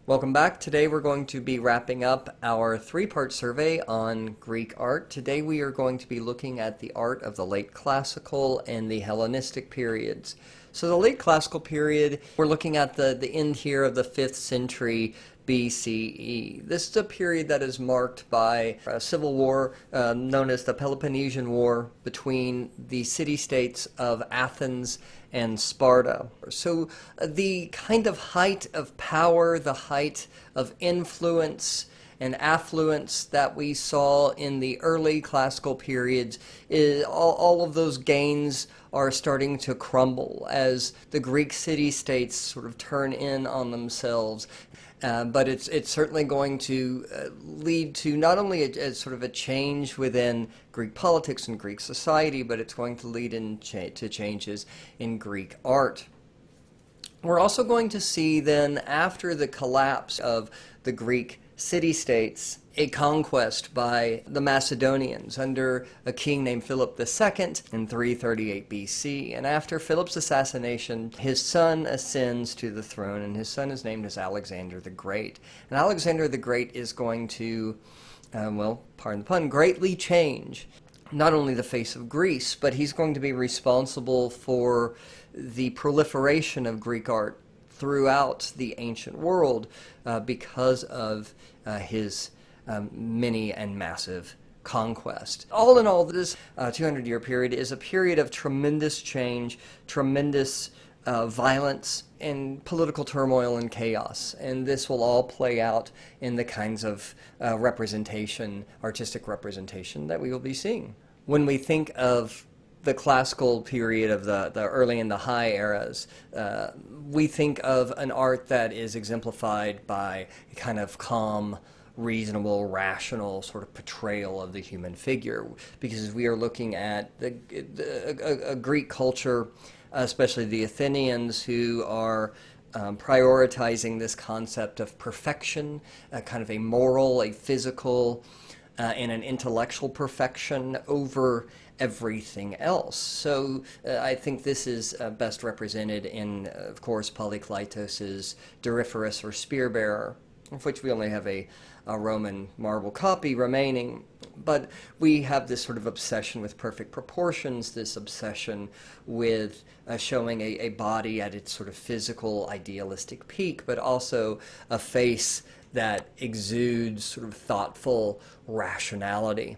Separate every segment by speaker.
Speaker 1: Welcome back. Today we're going to be wrapping up our three-part survey on Greek art. Today we are going to be looking at the art of the late classical and the Hellenistic periods. So the late classical period, we're looking at the end here of the 5th century BCE. This is a period that is marked by a civil war known as the Peloponnesian War between the city-states of Athens and Sparta. So the kind of height of power, the height of influence and affluence that we saw in the early classical periods, all of those gains are starting to crumble as the Greek city-states sort of turn in on themselves. But it's certainly going to lead to not only a sort of a change within Greek politics and Greek society, but it's going to lead to changes in Greek art. We're also going to see then, after the collapse of the Greek city-states, a conquest by the Macedonians under a king named Philip II in 338 BC. And after Philip's assassination, his son ascends to the throne, and his son is named as Alexander the Great. And Alexander the Great is going to, well, pardon the pun, greatly change not only the face of Greece, but he's going to be responsible for the proliferation of Greek art throughout the ancient world because of his many and massive conquest. All in all, this 200-year period is a period of tremendous change, tremendous violence, and political turmoil and chaos. And this will all play out in the kinds of representation, artistic representation, that we will be seeing. When we think of the classical period of the early and the high eras, we think of an art that is exemplified by a kind of calm, reasonable, rational sort of portrayal of the human figure, because we are looking at a Greek culture, especially the Athenians, who are prioritizing this concept of perfection, kind of a moral, a physical, and an intellectual perfection over everything else. So I think this is best represented in, of course, Polykleitos's Doryphorus or Spear Bearer, of which we only have a Roman marble copy remaining. But we have this sort of obsession with perfect proportions, this obsession with showing a body at its sort of physical, idealistic peak, but also a face that exudes sort of thoughtful rationality.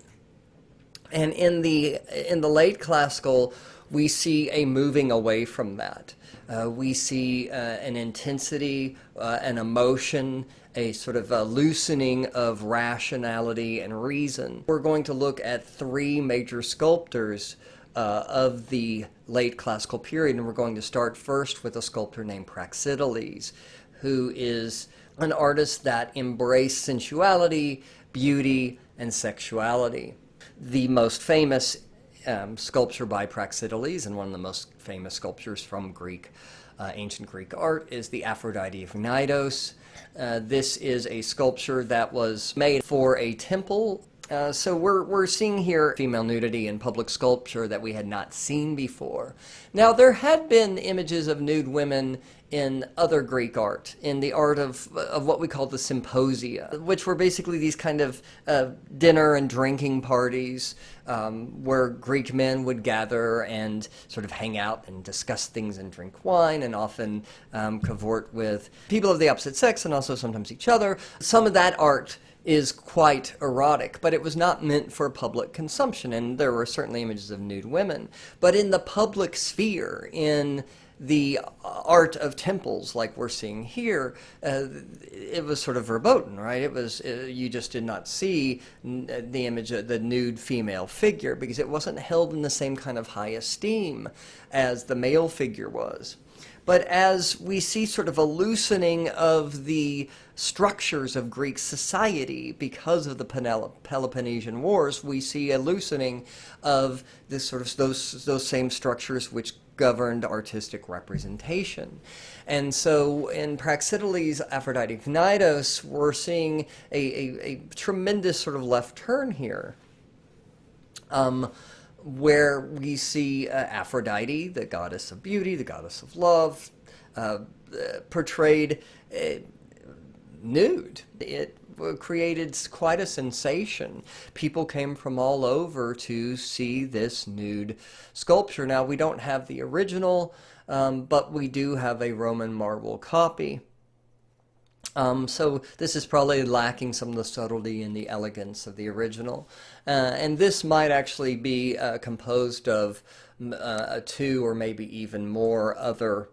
Speaker 1: And in the late classical, we see a moving away from that. We see an intensity, an emotion, a sort of a loosening of rationality and reason. We're going to look at three major sculptors of the late classical period, and we're going to start first with a sculptor named Praxiteles, who is an artist that embraced sensuality, beauty, and sexuality. The most famous sculpture by Praxiteles, and one of the most famous sculptures from ancient Greek art, is the Aphrodite of Samothrace. This is a sculpture that was made for a temple. So we're seeing here female nudity in public sculpture that we had not seen before. Now, there had been images of nude women in other Greek art, in the art of what we call the symposia, which were basically these kind of dinner and drinking parties where Greek men would gather and sort of hang out and discuss things and drink wine, and often cavort with people of the opposite sex and also sometimes each other. Some of that art is quite erotic, but it was not meant for public consumption, and there were certainly images of nude women. But in the public sphere, in the art of temples like we're seeing here, it was sort of verboten, right? It was you just did not see the image of the nude female figure because it wasn't held in the same kind of high esteem as the male figure was. But as we see sort of a loosening of the structures of Greek society because of the Peloponnesian Wars, we see a loosening of this sort of those same structures which governed artistic representation. And so in Praxiteles' Aphrodite of Samothrace, we're seeing a tremendous sort of left turn here. Where we see Aphrodite, the goddess of beauty, the goddess of love, portrayed nude. It created quite a sensation. People came from all over to see this nude sculpture. Now, we don't have the original, but we do have a Roman marble copy. So this is probably lacking some of the subtlety and the elegance of the original. And this might actually be composed of two or maybe even more other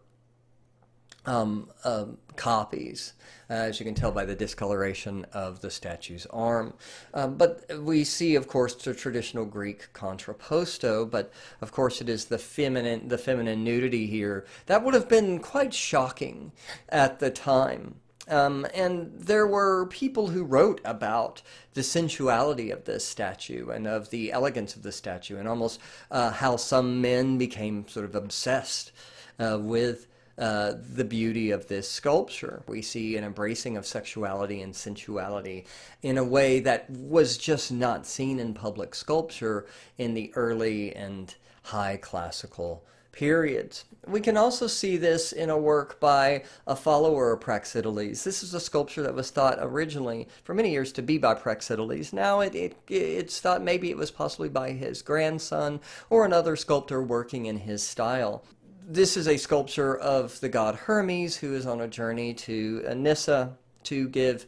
Speaker 1: copies, as you can tell by the discoloration of the statue's arm. But we see, of course, the traditional Greek contrapposto, but of course it is the feminine nudity here. That would have been quite shocking at the time. And there were people who wrote about the sensuality of this statue and of the elegance of the statue, and almost how some men became sort of obsessed with the beauty of this sculpture. We see an embracing of sexuality and sensuality in a way that was just not seen in public sculpture in the early and high classical periods. We can also see this in a work by a follower of Praxiteles. This is a sculpture that was thought originally for many years to be by Praxiteles. Now it's thought maybe it was possibly by his grandson or another sculptor working in his style. This is a sculpture of the god Hermes, who is on a journey to Nyssa to give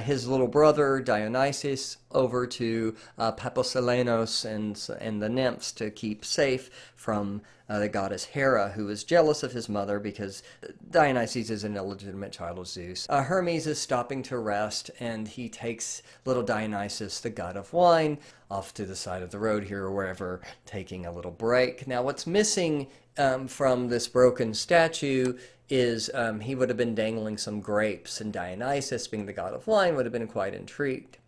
Speaker 1: his little brother Dionysus over to Paposelenos and the nymphs to keep safe from the goddess Hera, who is jealous of his mother because Dionysus is an illegitimate child of Zeus. Hermes is stopping to rest, and he takes little Dionysus, the god of wine, off to the side of the road here or wherever, taking a little break. Now, what's missing from this broken statue is he would have been dangling some grapes, and Dionysus, being the god of wine, would have been quite intrigued.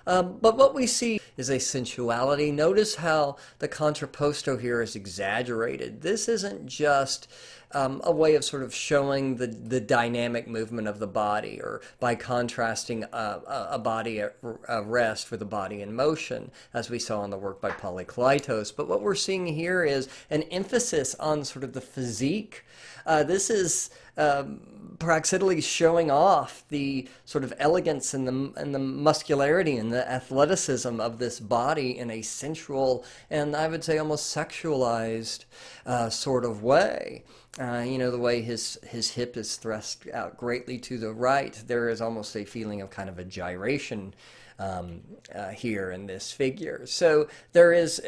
Speaker 1: But what we see is a sensuality. Notice how the contrapposto here is exaggerated. This isn't just a way of sort of showing the dynamic movement of the body, or by contrasting a body at rest with a body in motion, as we saw in the work by Polykleitos. But what we're seeing here is an emphasis on sort of the physique. This is Praxiteles showing off the sort of elegance and the muscularity and the athleticism of this body in a sensual and, I would say, almost sexualized sort of way. The way his hip is thrust out greatly to the right, there is almost a feeling of kind of a gyration here in this figure. So there is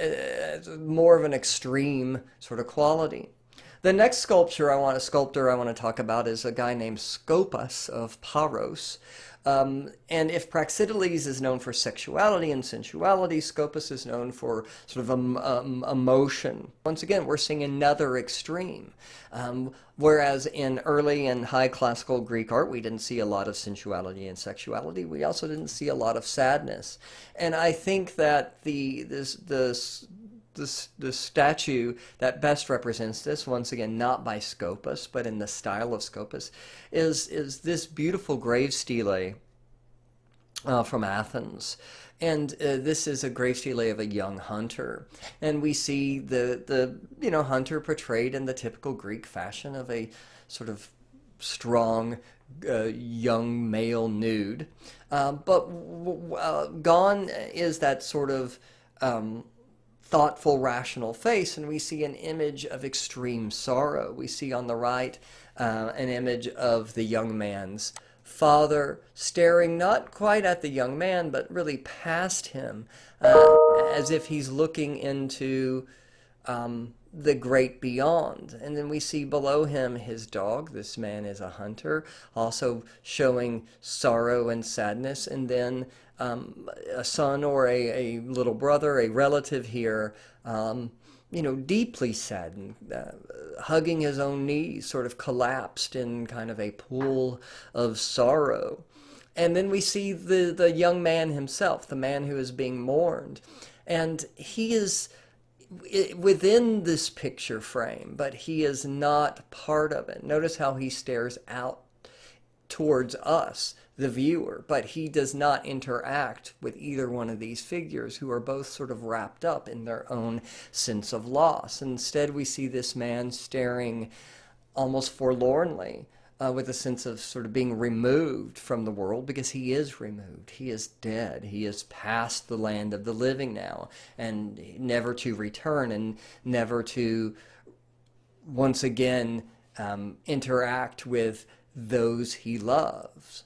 Speaker 1: more of an extreme sort of quality. The next sculptor I want to talk about is a guy named Scopus of Paros. And if Praxiteles is known for sexuality and sensuality, Scopus is known for sort of emotion. Once again, we're seeing another extreme. Whereas in early and high classical Greek art, we didn't see a lot of sensuality and sexuality. We also didn't see a lot of sadness. And I think that the statue that best represents this, once again, not by Scopus, but in the style of Scopus, is this beautiful grave stele from Athens. And this is a grave stele of a young hunter. And we see the hunter portrayed in the typical Greek fashion of a sort of strong, young male nude. But gone is that sort of thoughtful, rational face, and we see an image of extreme sorrow. We see on the right an image of the young man's father staring not quite at the young man, but really past him, as if he's looking into the great beyond. And then we see below him his dog. This man is a hunter, also showing sorrow and sadness. And then a son or a little brother, a relative here, deeply saddened, hugging his own knees, sort of collapsed in kind of a pool of sorrow. And then we see the young man himself, the man who is being mourned. And he is within this picture frame, but he is not part of it. Notice how he stares out towards us, the viewer, but he does not interact with either one of these figures, who are both sort of wrapped up in their own sense of loss. Instead, we see this man staring almost forlornly with a sense of sort of being removed from the world, because he is removed. He is dead. He is past the land of the living now, and never to return, and never to once again interact with those he loves.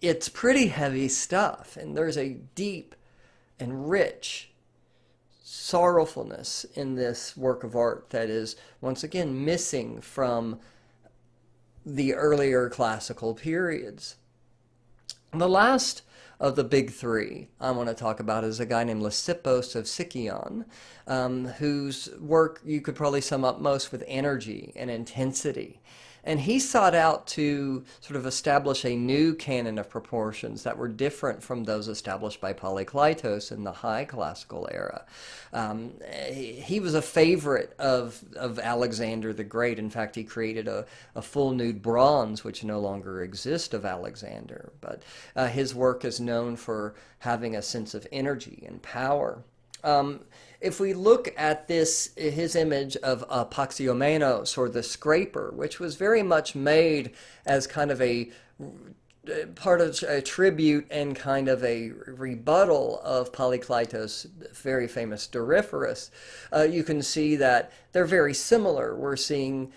Speaker 1: It's pretty heavy stuff, and there's a deep and rich sorrowfulness in this work of art that is once again missing from the earlier classical periods. The last of the big three I want to talk about is a guy named Lacipus of Sicyon, whose work you could probably sum up most with energy and intensity. And he sought out to sort of establish a new canon of proportions that were different from those established by Polykleitos in the high classical era. He was a favorite of Alexander the Great. In fact, he created a full nude bronze, which no longer exists, of Alexander. But his work is known for having a sense of energy and power. If we look at this, his image of Paxiomenos, or the scraper, which was very much made as kind of a part of a tribute and kind of a rebuttal of Polykleitos' very famous Doryphorus, you can see that they're very similar. We're seeing,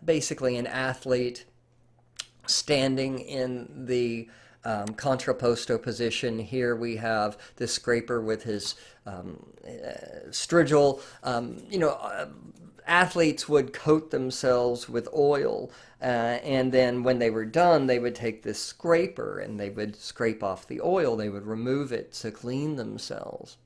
Speaker 1: basically an athlete standing in the contrapposto position. Here we have this scraper with his strigil. Athletes would coat themselves with oil, and then when they were done, they would take this scraper and they would scrape off the oil. They would remove it to clean themselves.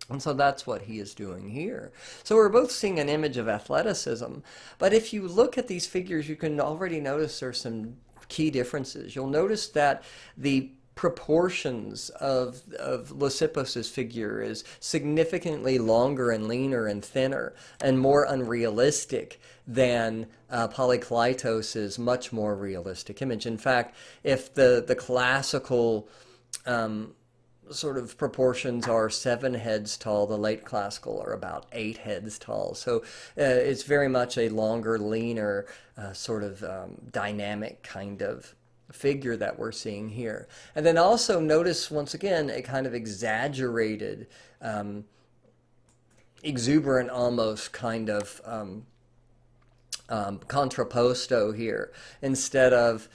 Speaker 1: And so that's what he is doing here. So we're both seeing an image of athleticism, but if you look at these figures, you can already notice there's some key differences. You'll notice that the proportions of Lacipus's figure is significantly longer and leaner and thinner and more unrealistic than Polykleitos's much more realistic image. In fact, if the classical sort of proportions are 7 heads tall, the late classical are about 8 heads tall. So it's very much a longer, leaner, sort of dynamic kind of figure that we're seeing here. And then also notice, once again, a kind of exaggerated, exuberant almost kind of contrapposto here, instead of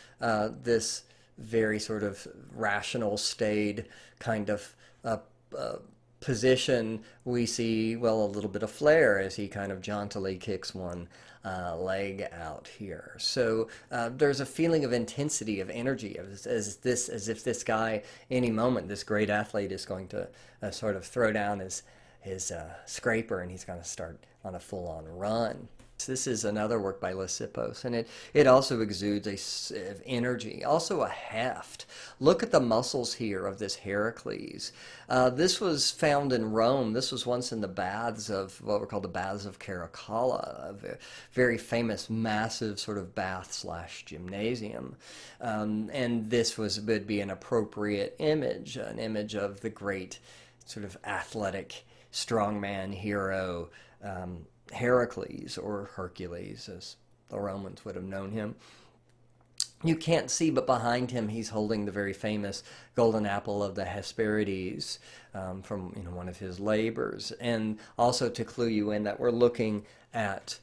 Speaker 1: this very sort of rational, staid kind of position. We see, well, a little bit of flair as he kind of jauntily kicks one leg out here. So there's a feeling of intensity, of energy, as if this guy, any moment, this great athlete is going to sort of throw down his scraper, and he's going to start on a full-on run. This is another work by Lacipus, and it also exudes energy, also a heft. Look at the muscles here of this Heracles. This was found in Rome. This was once in the baths of what were called the Baths of Caracalla, a very famous, massive sort of bath/gymnasium. And this would be an appropriate image, an image of the great sort of athletic strongman hero, Heracles, or Hercules, as the Romans would have known him. You can't see, but behind him he's holding the very famous golden apple of the Hesperides from one of his labors. And also to clue you in that we're looking at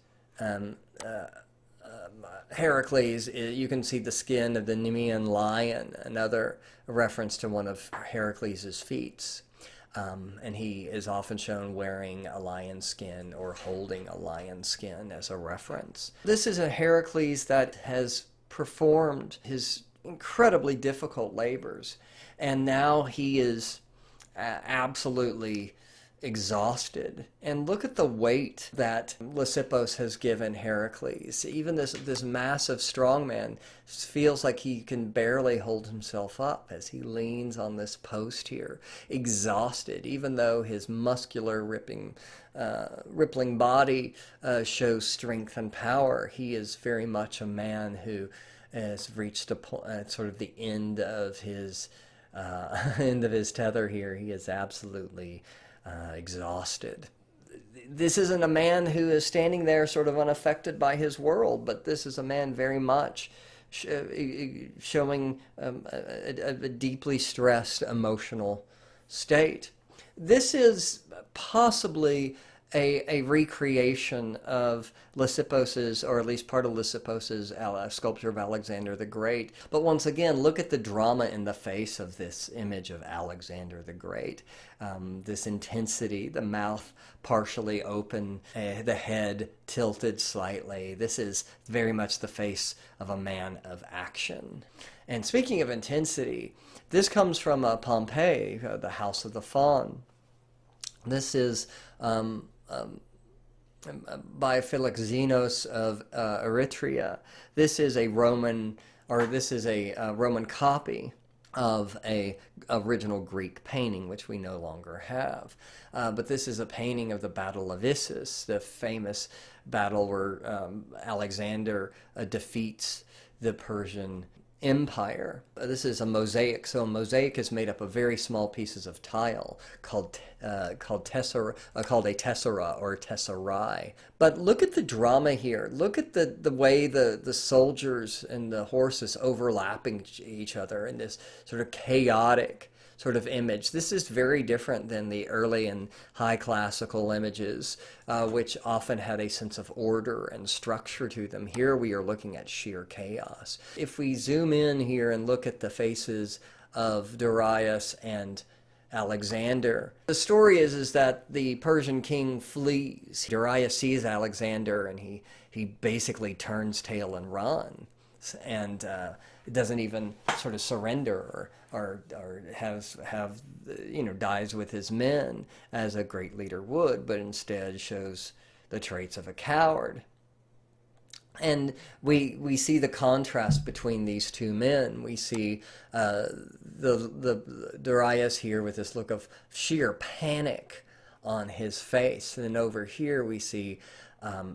Speaker 1: Heracles, you can see the skin of the Nemean lion, another reference to one of Heracles' feats. And he is often shown wearing a lion skin or holding a lion skin as a reference. This is a Heracles that has performed his incredibly difficult labors, and now he is absolutely exhausted. And look at the weight that Lacipus has given Heracles. Even this massive strongman feels like he can barely hold himself up as he leans on this post here, exhausted, even though his muscular rippling body shows strength and power. He is very much a man who has reached sort of the end of his tether here. He is absolutely exhausted. this isn't a man who is standing there sort of unaffected by his world, but this is a man very much showing a deeply stressed emotional state. This is possibly a recreation of Lacipus's, or at least part of Lacipus's sculpture of Alexander the Great. But once again, look at the drama in the face of this image of Alexander the Great. This intensity, the mouth partially open, the head tilted slightly. This is very much the face of a man of action. And speaking of intensity, this comes from Pompeii, the House of the Fawn. This is by Philoxenos of Eretria. This is a Roman, or this is a Roman copy of a original Greek painting, which we no longer have. But this is a painting of the Battle of Issus, the famous battle where Alexander defeats the Persian Empire. This is a mosaic. So a mosaic is made up of very small pieces of tile called a tessera or tesserae. But look at the drama here. Look at the way the soldiers and the horses overlapping each other in this sort of chaotic sort of image. This is very different than the early and high classical images, which often had a sense of order and structure to them. Here we are looking at sheer chaos. If we zoom in here and look at the faces of Darius and Alexander, the story is that the Persian king flees. Darius sees Alexander and he basically turns tail and runs, and doesn't even sort of surrender or dies with his men as a great leader would, but instead shows the traits of a coward. And we see the contrast between these two men. We see the Darius here with this look of sheer panic on his face, and then over here we see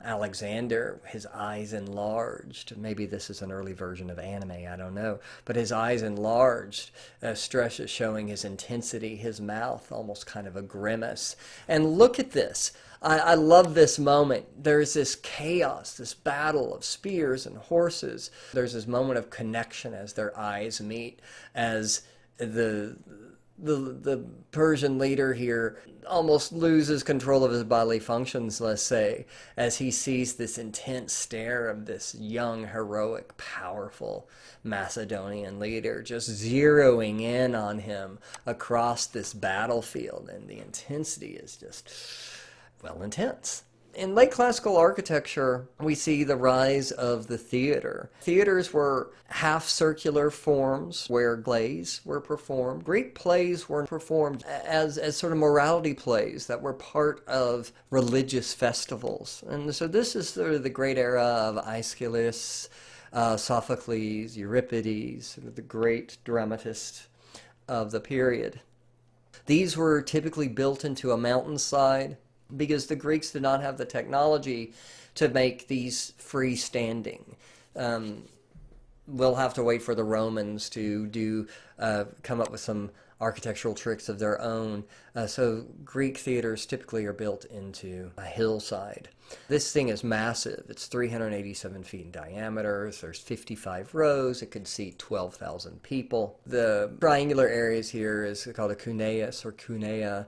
Speaker 1: Alexander, his eyes enlarged. Maybe this is an early version of anime, I don't know. But his eyes enlarged, stress is showing his intensity, his mouth, almost kind of a grimace. And look at this. I love this moment. There's this chaos, this battle of spears and horses. There's this moment of connection as their eyes meet, as the Persian leader here almost loses control of his bodily functions, let's say, as he sees this intense stare of this young, heroic, powerful Macedonian leader just zeroing in on him across this battlefield. And the intensity is just, well, intense. In late classical architecture, we see the rise of the theater. Theaters were half-circular forms where plays were performed. Greek plays were performed as sort of morality plays that were part of religious festivals. And so this is sort of the great era of Aeschylus, Sophocles, Euripides, sort of the great dramatists of the period. These were typically built into a mountainside, because the Greeks did not have the technology to make these freestanding. We'll have to wait for the Romans to come up with some architectural tricks of their own. So Greek theaters typically are built into a hillside. This thing is massive. It's 387 feet in diameter. There's 55 rows. It could seat 12,000 people. The triangular areas here is called a cuneus or cunea,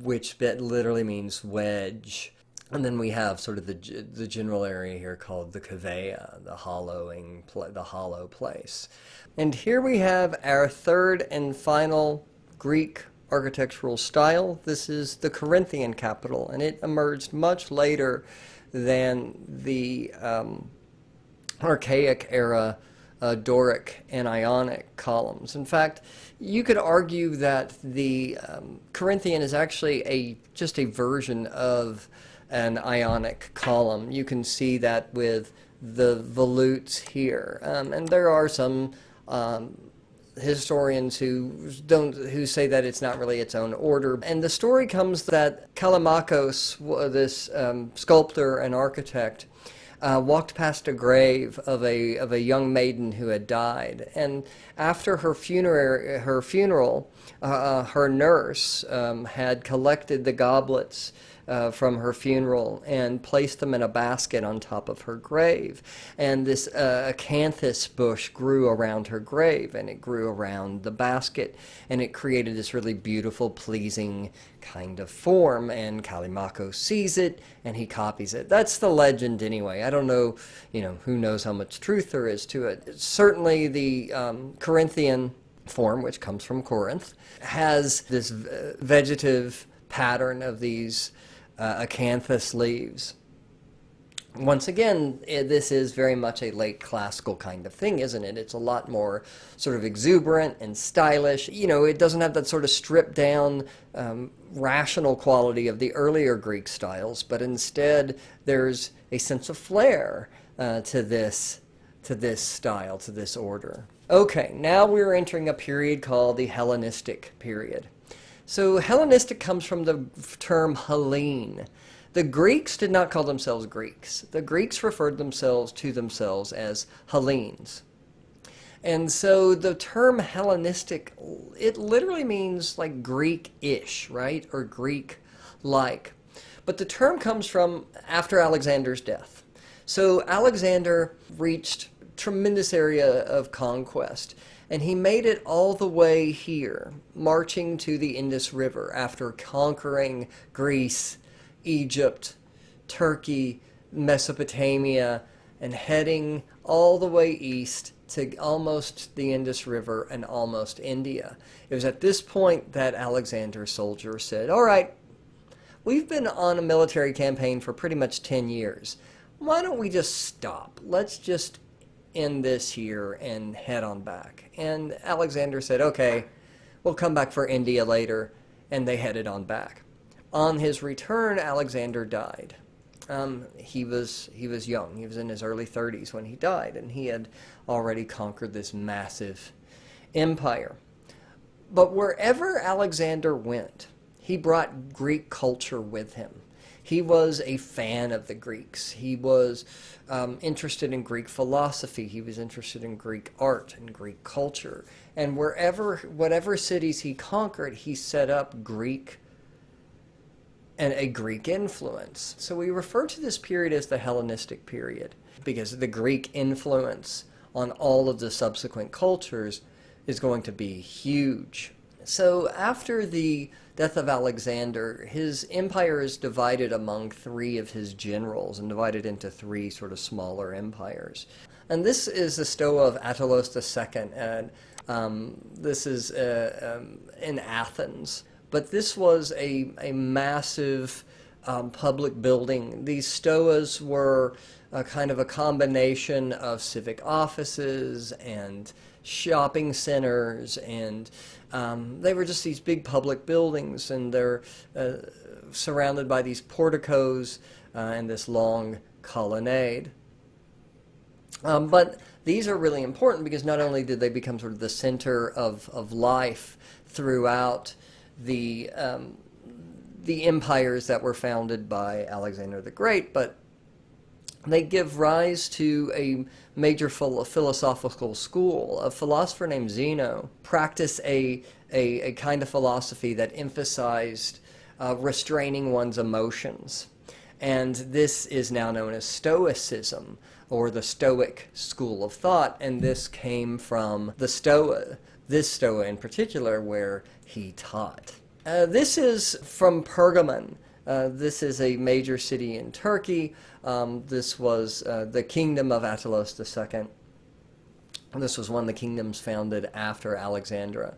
Speaker 1: which literally means wedge. And then we have sort of the general area here called the cavea, the hollow place. And here we have our third and final Greek architectural style. This is the Corinthian capital, and it emerged much later than the archaic era Doric and Ionic columns. In fact, you could argue that the Corinthian is actually just a version of an Ionic column. You can see that with the volutes here, and there are some historians who say that it's not really its own order. And the story comes that Callimachus, this sculptor and architect, walked past a grave of a young maiden who had died, and after her funeral, her nurse had collected the goblets from her funeral and placed them in a basket on top of her grave. And this acanthus bush grew around her grave, and it grew around the basket, and it created this really beautiful, pleasing kind of form. And Callimaco sees it, and he copies it. That's the legend anyway. I don't know, who knows how much truth there is to it. Certainly the Corinthian form, which comes from Corinth, has this vegetative pattern of these acanthus leaves. Once again, this is very much a late classical kind of thing, isn't it? It's a lot more sort of exuberant and stylish. It doesn't have that sort of stripped down, rational quality of the earlier Greek styles, but instead there's a sense of flair to this style, to this order. Okay, now we're entering a period called the Hellenistic period. So Hellenistic comes from the term Hellene. The Greeks did not call themselves Greeks. The Greeks referred to themselves as Hellenes. And so the term Hellenistic, it literally means like Greek-ish, right? Or Greek-like. But the term comes from after Alexander's death. So Alexander reached tremendous area of conquest, and he made it all the way here, marching to the Indus River after conquering Greece, Egypt, Turkey, Mesopotamia, and heading all the way east to almost the Indus River and almost India. It was at this point that Alexander's soldiers said, all right, we've been on a military campaign for pretty much 10 years. Why don't we just stop? Let's just end this here and head on back. And Alexander said, okay, we'll come back for India later, and they headed on back. On his return, Alexander died. He was young. He was in his early 30s when he died, and he had already conquered this massive empire. But wherever Alexander went, he brought Greek culture with him. He was a fan of the Greeks. He was interested in Greek philosophy. He was interested in Greek art and Greek culture. And whatever cities he conquered, he set up a Greek influence. So we refer to this period as the Hellenistic period because the Greek influence on all of the subsequent cultures is going to be huge. So after the death of Alexander, his empire is divided among three of his generals and divided into three sort of smaller empires. And this is the Stoa of Attalus II, and this is in Athens. But this was a massive public building. These stoas were kind of a combination of civic offices and shopping centers, and they were just these big public buildings, and they're surrounded by these porticos and this long colonnade. But these are really important because not only did they become sort of the center of life throughout the empires that were founded by Alexander the Great, but they give rise to a major philosophical school. A philosopher named Zeno practiced a kind of philosophy that emphasized restraining one's emotions. And this is now known as Stoicism, or the Stoic school of thought, and this came from the Stoa, this Stoa in particular, where he taught. This is from Pergamon. This is a major city in Turkey. This was the kingdom of Attalus II. This was one of the kingdoms founded after Alexandria.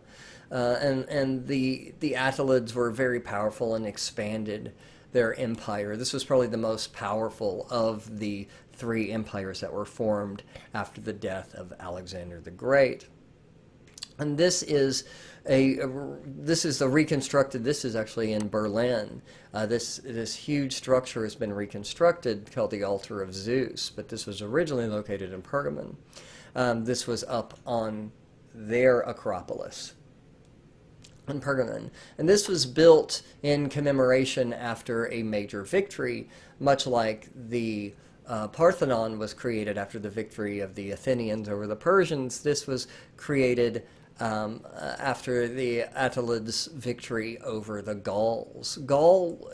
Speaker 1: And the Attalids were very powerful and expanded their empire. This was probably the most powerful of the three empires that were formed after the death of Alexander the Great. And this is the reconstructed. This is actually in Berlin. This huge structure has been reconstructed called the Altar of Zeus, but this was originally located in Pergamon. This was up on their Acropolis in Pergamon, and this was built in commemoration after a major victory, much like the Parthenon was created after the victory of the Athenians over the Persians. This was created after the Attalids' victory over the Gauls. Gaul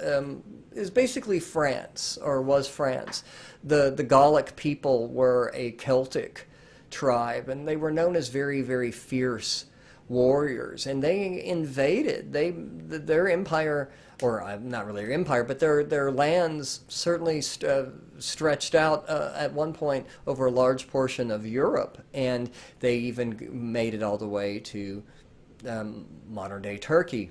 Speaker 1: is basically France, or was France. The Gallic people were a Celtic tribe, and they were known as very, very fierce warriors, and they invaded. Their empire, or not really their empire, but their lands certainly stretched out at one point over a large portion of Europe, and they even made it all the way to modern-day Turkey,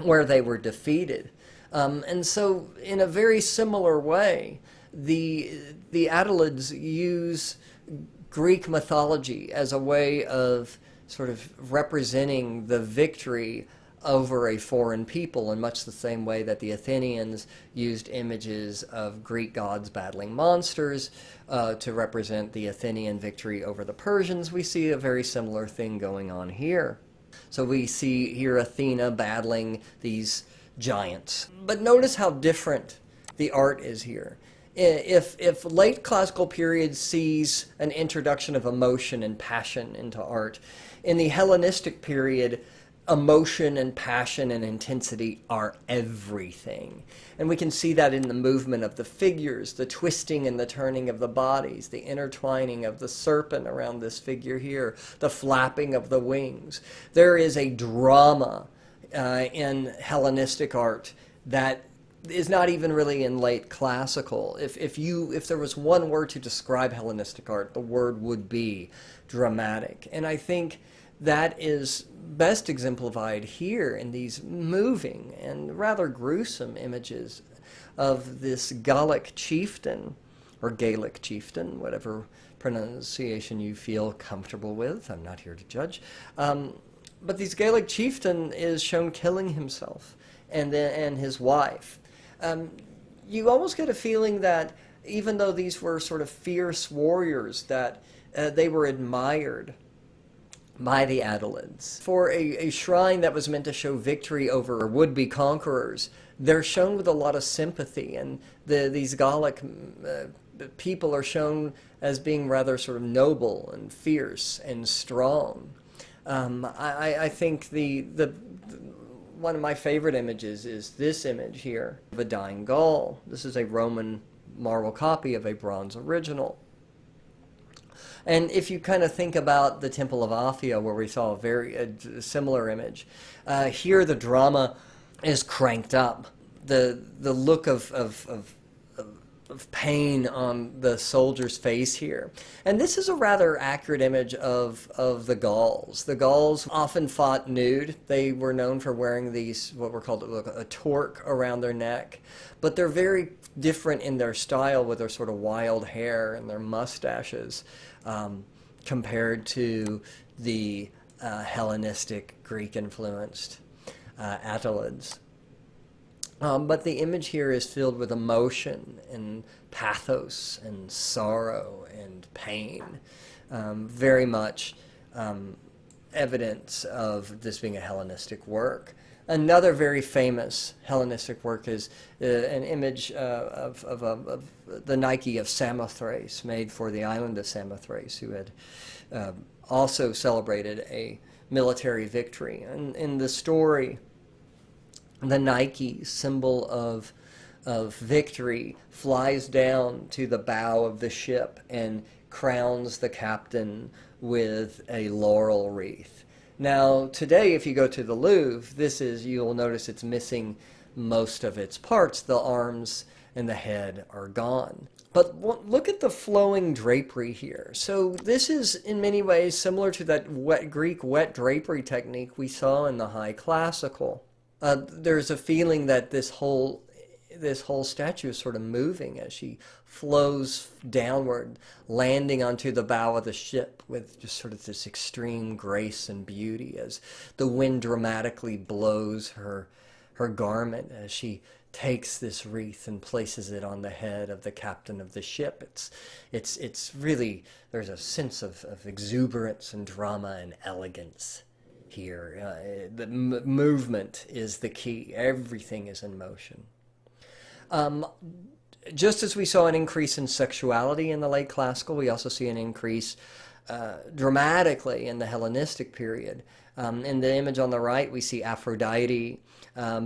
Speaker 1: where they were defeated. And so, in a very similar way, the Attalids use Greek mythology as a way of sort of representing the victory over a foreign people in much the same way that the Athenians used images of Greek gods battling monsters to represent the Athenian victory over the Persians. We see a very similar thing going on here. So we see here Athena battling these giants. But notice how different the art is here. If late classical period sees an introduction of emotion and passion into art, in the Hellenistic period, emotion and passion and intensity are everything. And we can see that in the movement of the figures, the twisting and the turning of the bodies, the intertwining of the serpent around this figure here, the flapping of the wings. There is a drama in Hellenistic art that is not even really in late classical. If there was one word to describe Hellenistic art, the word would be dramatic. And I think that is best exemplified here in these moving and rather gruesome images of this Gallic chieftain, or Gaelic chieftain, whatever pronunciation you feel comfortable with. I'm not here to judge. But this Gaelic chieftain is shown killing himself and his wife. You almost get a feeling that even though these were sort of fierce warriors, that they were admired by the Attalids. For a shrine that was meant to show victory over would-be conquerors, they're shown with a lot of sympathy, and these Gallic people are shown as being rather sort of noble and fierce and strong. I think one of my favorite images is this image here of a dying Gaul. This is a Roman marble copy of a bronze original. And if you kind of think about the Temple of Aphia, where we saw a very similar image, here the drama is cranked up. The look of pain on the soldier's face here. And this is a rather accurate image of the Gauls. The Gauls often fought nude. They were known for wearing these, what were called a torque around their neck. But they're very different in their style with their sort of wild hair and their mustaches compared to the Hellenistic, Greek-influenced Attalids. But the image here is filled with emotion and pathos and sorrow and pain. Very much evidence of this being a Hellenistic work. Another very famous Hellenistic work is an image of the Nike of Samothrace, made for the island of Samothrace, who had also celebrated a military victory. And in the story, the Nike, symbol of victory, flies down to the bow of the ship and crowns the captain with a laurel wreath. Now, today, if you go to the Louvre, you'll notice it's missing most of its parts. The arms and the head are gone. But look at the flowing drapery here. So this is, in many ways, similar to that Greek wet drapery technique we saw in the High Classical. There's a feeling that this whole statue is sort of moving as she flows downward, landing onto the bow of the ship with just sort of this extreme grace and beauty as the wind dramatically blows her garment as she takes this wreath and places it on the head of the captain of the ship. It's really, there's a sense of exuberance and drama and elegance here. The movement is the key. Everything is in motion. Just as we saw an increase in sexuality in the late classical, we also see an increase dramatically in the Hellenistic period. In the image on the right, we see Aphrodite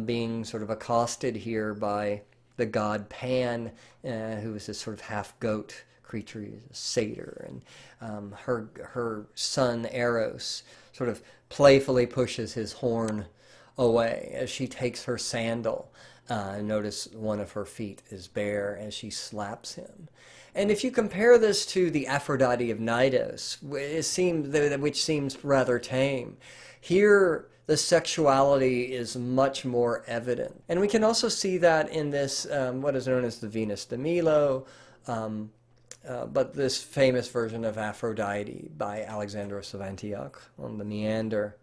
Speaker 1: being sort of accosted here by the god Pan, who is this sort of half-goat creature, he's a satyr, and her son Eros sort of playfully pushes his horn away as she takes her sandal. Notice one of her feet is bare as she slaps him. And if you compare this to the Aphrodite of Cnidos, which seems rather tame, here the sexuality is much more evident. And we can also see that in this, what is known as the Venus de Milo, but this famous version of Aphrodite by Alexandros of Antioch on the Meander,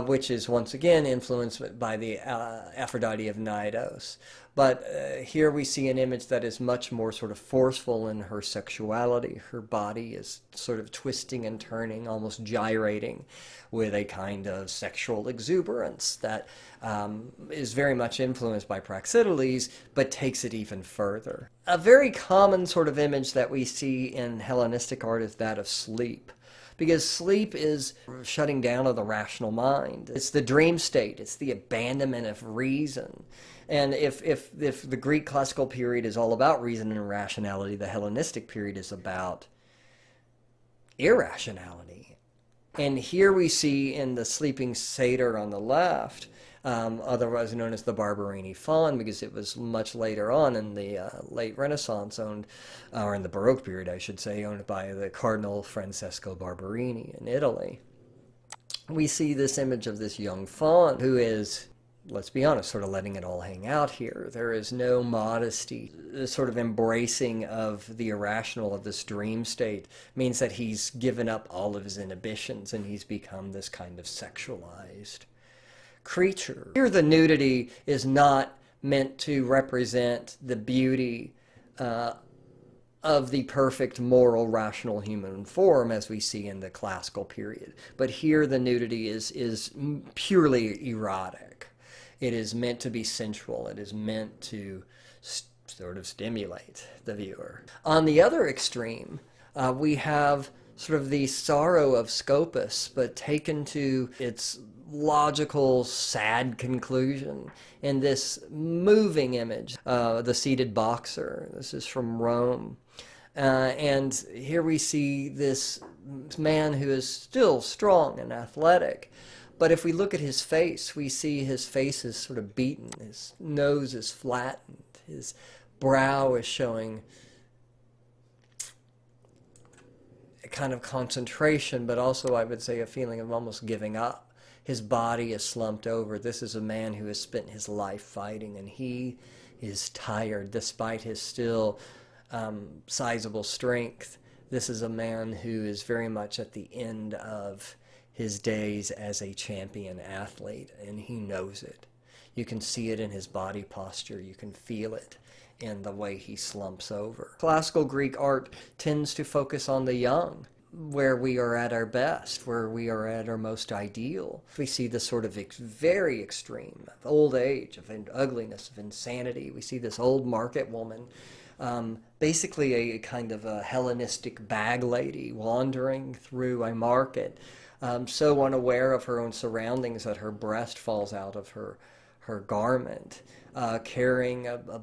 Speaker 1: which is once again influenced by the Aphrodite of Cnidos. But here we see an image that is much more sort of forceful in her sexuality. Her body is sort of twisting and turning, almost gyrating, with a kind of sexual exuberance that is very much influenced by Praxiteles, but takes it even further. A very common sort of image that we see in Hellenistic art is that of sleep. Because sleep is shutting down of the rational mind. It's the dream state. It's the abandonment of reason. And if the Greek classical period is all about reason and rationality, the Hellenistic period is about irrationality. And here we see in the sleeping satyr on the left, otherwise known as the Barberini fawn, because it was much later on in the late Renaissance owned, or in the Baroque period, I should say, owned by the Cardinal Francesco Barberini in Italy. We see this image of this young fawn who is, let's be honest, sort of letting it all hang out here. There is no modesty. This sort of embracing of the irrational, of this dream state, means that he's given up all of his inhibitions and he's become this kind of sexualized creature. Here the nudity is not meant to represent the beauty of the perfect moral rational human form as we see in the classical period. But here the nudity is purely erotic. It is meant to be sensual. It is meant to sort of stimulate the viewer. On the other extreme, we have sort of the sorrow of Scopus, but taken to its logical, sad conclusion in this moving image, the seated boxer. This is from Rome. And here we see this man who is still strong and athletic. But if we look at his face, we see his face is sort of beaten. His nose is flattened. His brow is showing a kind of concentration, but also, I would say, a feeling of almost giving up. His body is slumped over. This is a man who has spent his life fighting, and he is tired despite his still sizable strength. This is a man who is very much at the end of his days as a champion athlete, and he knows it. You can see it in his body posture. You can feel it in the way he slumps over. Classical Greek art tends to focus on the young, where we are at our best, where we are at our most ideal. We see the sort of very extreme of old age, of ugliness, of insanity. We see this old market woman, basically a kind of a Hellenistic bag lady wandering through a market, so unaware of her own surroundings that her breast falls out of her garment, carrying a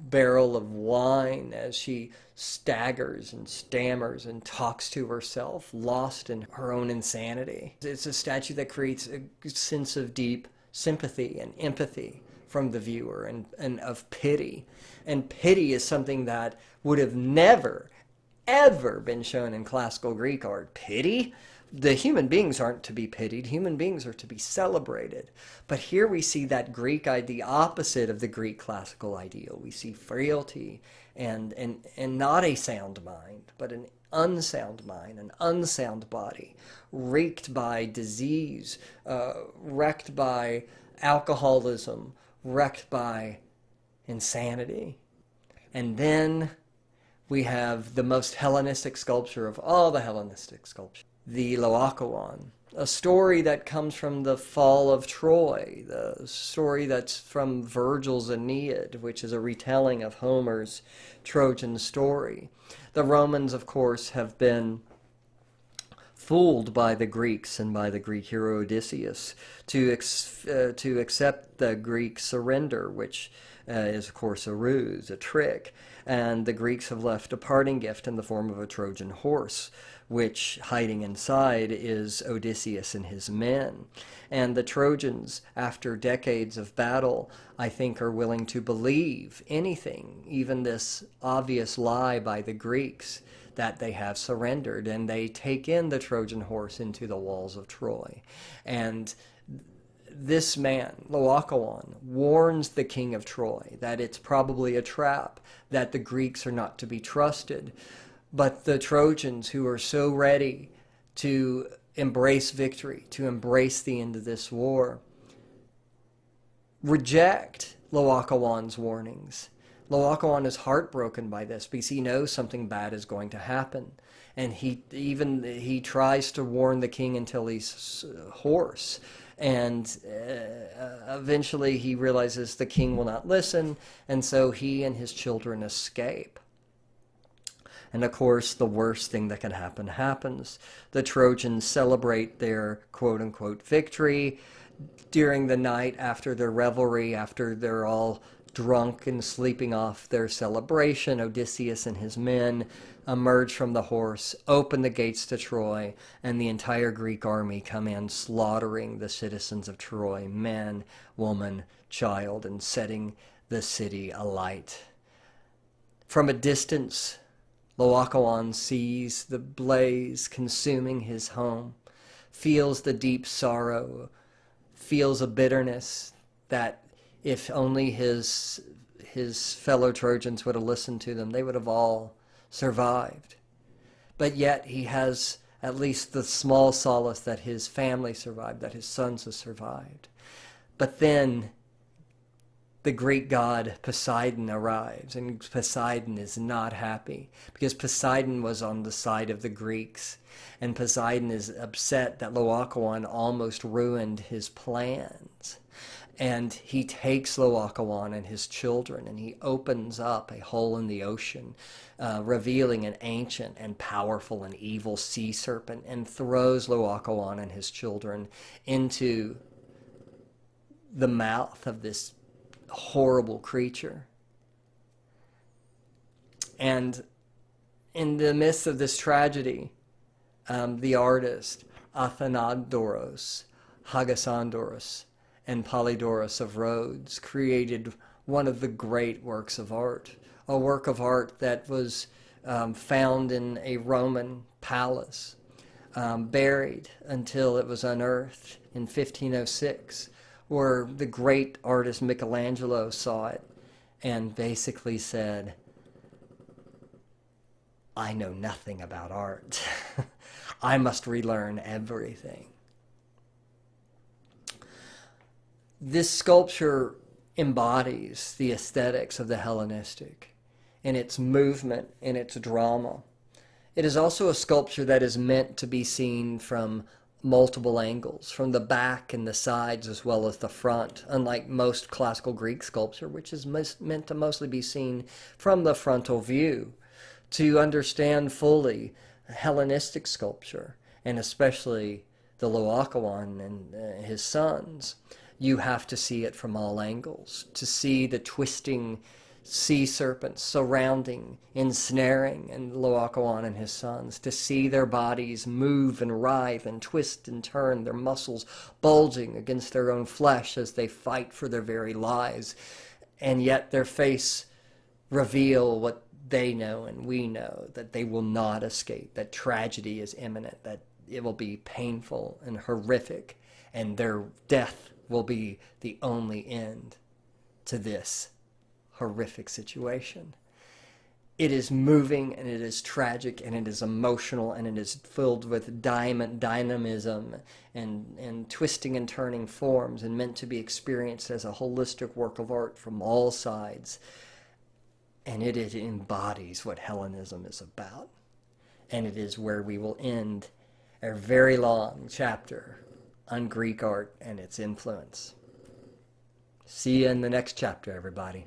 Speaker 1: barrel of wine as she staggers and stammers and talks to herself, lost in her own insanity. It's a statue that creates a sense of deep sympathy and empathy from the viewer and of pity. And pity is something that would have never, ever been shown in classical Greek art. Pity? The human beings aren't to be pitied. Human beings are to be celebrated. But here we see that Greek, the opposite of the Greek classical ideal. We see frailty and not a sound mind, but an unsound mind, an unsound body, wreaked by disease, wrecked by alcoholism, wrecked by insanity. And then we have the most Hellenistic sculpture of all the Hellenistic sculptures, the Loachawan, a story that comes from the fall of Troy, the story that's from Virgil's Aeneid, which is a retelling of Homer's Trojan story. The Romans, of course, have been fooled by the Greeks and by the Greek hero Odysseus to accept the Greek surrender, which is, of course, a ruse, a trick. And the Greeks have left a parting gift in the form of a Trojan horse, which, hiding inside, is Odysseus and his men. And the Trojans, after decades of battle, I think are willing to believe anything, even this obvious lie by the Greeks, that they have surrendered, and they take in the Trojan horse into the walls of Troy. And this man, Loachawan, warns the king of Troy that it's probably a trap, that the Greeks are not to be trusted. But the Trojans, who are so ready to embrace victory, to embrace the end of this war, reject Loachawan's warnings. Loachawan is heartbroken by this because he knows something bad is going to happen. And he tries to warn the king until he's hoarse. And eventually he realizes the king will not listen, and so he and his children escape. And of course, the worst thing that can happen happens. The Trojans celebrate their quote-unquote victory during the night after their revelry, after they're all drunk and sleeping off their celebration. Odysseus and his men emerge from the horse, open the gates to Troy, and the entire Greek army come in, slaughtering the citizens of Troy, man, woman, child, and setting the city alight. From a distance, Loachawan sees the blaze consuming his home, feels the deep sorrow, feels a bitterness that if only his fellow Trojans would have listened to them, they would have all survived. But yet he has at least the small solace that his family survived, that his sons have survived. But then the Greek god Poseidon arrives, and Poseidon is not happy because Poseidon was on the side of the Greeks, and Poseidon is upset that Loachawan almost ruined his plans. And he takes Loachawan and his children, and he opens up a hole in the ocean, revealing an ancient and powerful and evil sea serpent, and throws Loachawan and his children into the mouth of this horrible creature. And in the midst of this tragedy, the artist Athenodorus, Hagasandorus, and Polydorus of Rhodes created one of the great works of art, a work of art that was found in a Roman palace, buried until it was unearthed in 1506, where the great artist Michelangelo saw it and basically said, I know nothing about art. I must relearn everything. This sculpture embodies the aesthetics of the Hellenistic in its movement, in its drama. It is also a sculpture that is meant to be seen from multiple angles, from the back and the sides as well as the front, unlike most classical Greek sculpture, which is meant to mostly be seen from the frontal view. To understand fully Hellenistic sculpture, and especially the Loachawan and his sons, you have to see it from all angles, to see the twisting sea serpents surrounding, ensnaring, and Loachawan and his sons, to see their bodies move and writhe and twist and turn, their muscles bulging against their own flesh as they fight for their very lives, and yet their face reveal what they know and we know, that they will not escape, that tragedy is imminent, that it will be painful and horrific, and their death will be the only end to this horrific situation. It is moving, and it is tragic, and it is emotional, and it is filled with dynamism and twisting and turning forms, and meant to be experienced as a holistic work of art from all sides. And it embodies what Hellenism is about. And it is where we will end a very long chapter on Greek art and its influence. See you in the next chapter, everybody.